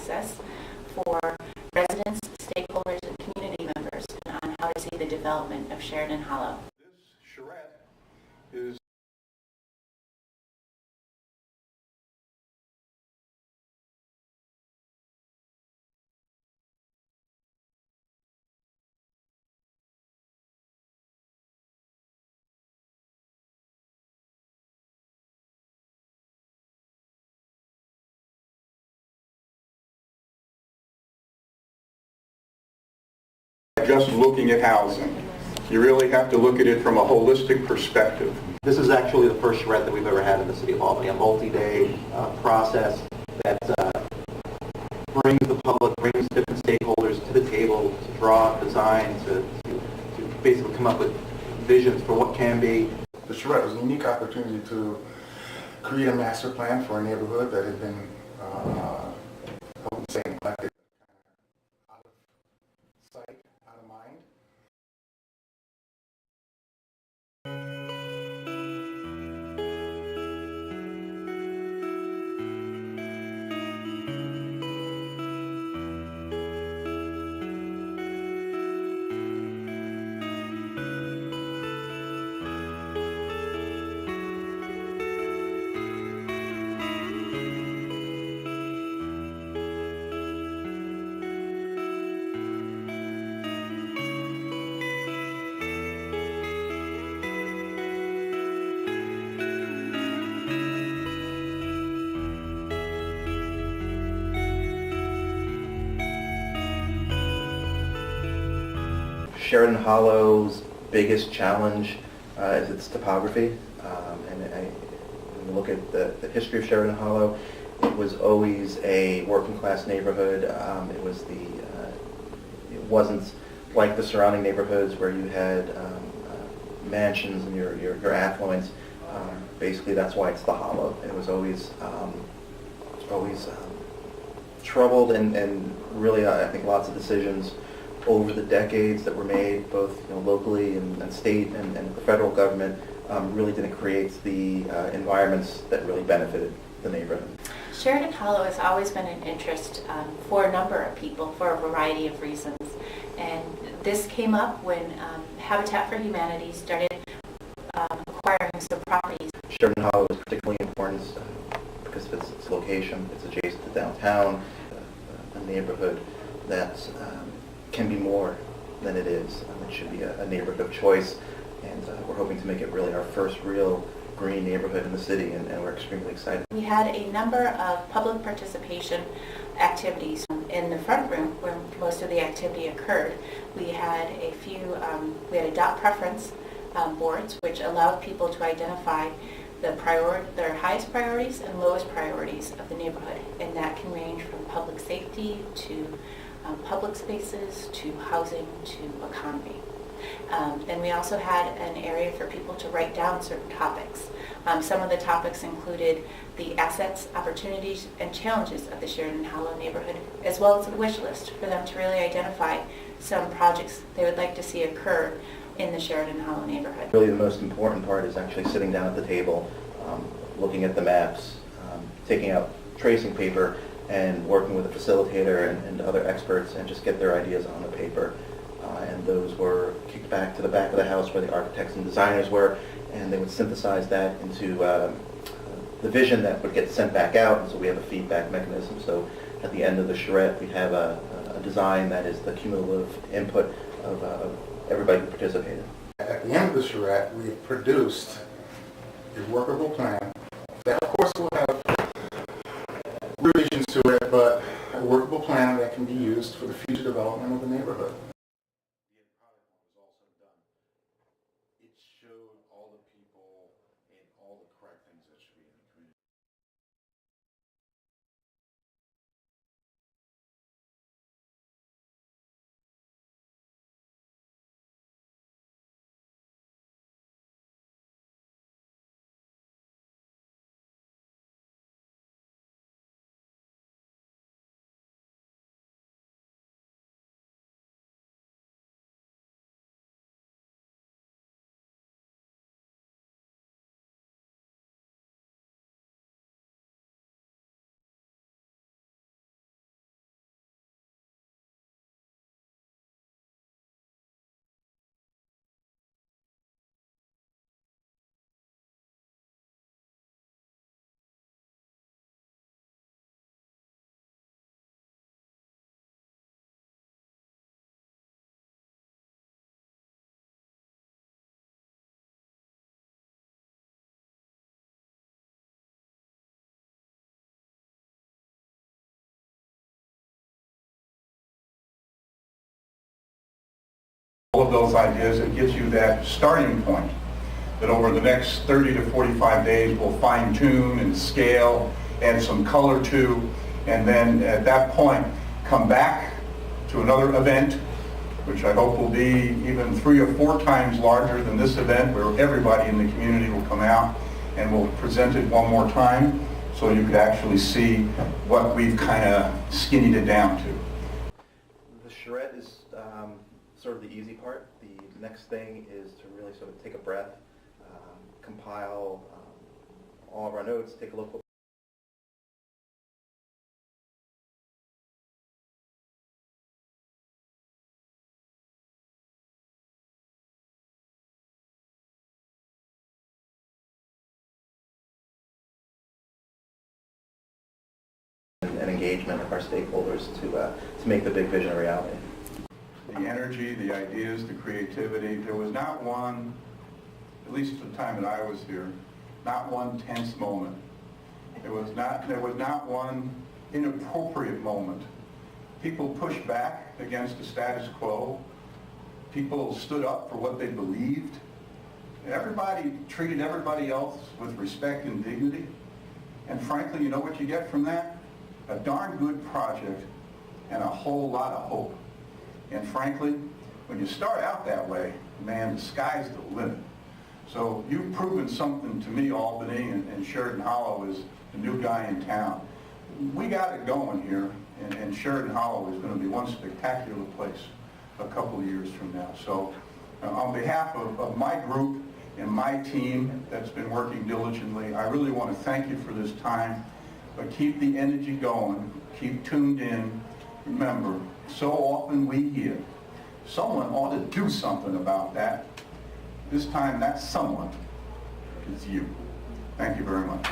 process for residents, stakeholders, and community members on how to see the development of Sheridan Hollow. This charrette is just looking at housing. You really have to look at it from a holistic perspective. This is actually the first charrette that we've ever had in the city of Albany, a multi-day process that brings the public, brings different stakeholders to the table to draw, design, to basically come up with visions for what can be. The charrette was a unique opportunity to create a master plan for a neighborhood that had been, I wouldn't say neglected, out of sight, out of mind. Sheridan Hollow's biggest challenge is its topography. When you look at the history of Sheridan Hollow, it was always a working class neighborhood. It wasn't like the surrounding neighborhoods where you had mansions and your affluence. Basically, that's why it's the Hollow. It was always troubled and really, I think, lots of decisions over the decades that were made, both locally and state and the federal government, really didn't create the environments that really benefited the neighborhood. Sheridan Hollow has always been an interest for a number of people for a variety of reasons. And this came up when Habitat for Humanity started acquiring some properties. Sheridan Hollow is particularly important because of its location. It's adjacent to downtown, a neighborhood that can be more than it is. It should be a neighborhood of choice, and we're hoping to make it really our first real green neighborhood in the city, and we're extremely excited. We had a number of public participation activities in the front room where most of the activity occurred. We had we had a dot preference boards which allowed people to identify their highest priorities and lowest priorities of the neighborhood, and that can range from public safety to public spaces to housing to economy. Then we also had an area for people to write down certain topics. Some of the topics included the assets, opportunities, and challenges of the Sheridan Hollow neighborhood, as well as a wish list for them to really identify some projects they would like to see occur in the Sheridan Hollow neighborhood. Really the most important part is actually sitting down at the table, looking at the maps, taking out tracing paper, and working with a facilitator and other experts and just get their ideas on the paper. And those were kicked back to the back of the house where the architects and designers were, and they would synthesize that into the vision that would get sent back out, and so we have a feedback mechanism. So at the end of the charrette, we have a design that is the cumulative input of everybody who participated. At the end of the charrette, we have produced a workable plan that, of course, will have revisions to it, but a workable plan that can be used for the future development of the neighborhood. It showed all the people and all the correct things that should be in the community. those ideas. It gives you that starting point that over the next 30 to 45 days we'll fine tune and scale, add some color to, and then at that point come back to another event, which I hope will be even 3 or 4 times larger than this event, where everybody in the community will come out and we'll present it one more time so you could actually see what we've kind of skinnied it down to. The charrette is sort of the easy part. The next thing is to really sort of take a breath, compile all of our notes, take a look what and engagement of our stakeholders to make the big vision a reality. The energy, the ideas, the creativity, there was not one, at least at the time that I was here, not one tense moment. There was not one inappropriate moment. People pushed back against the status quo. People stood up for what they believed. Everybody treated everybody else with respect and dignity. And frankly, you know what you get from that? A darn good project and a whole lot of hope. And frankly, when you start out that way, man, the sky's the limit. So you've proven something to me, Albany, and Sheridan Hollow is the new guy in town. We got it going here, and Sheridan Hollow is going to be one spectacular place a couple of years from now. So on behalf of my group and my team that's been working diligently, I really want to thank you for this time. But keep the energy going, keep tuned in. Remember, so often we hear, someone ought to do something about that. This time, that someone is you. Thank you very much.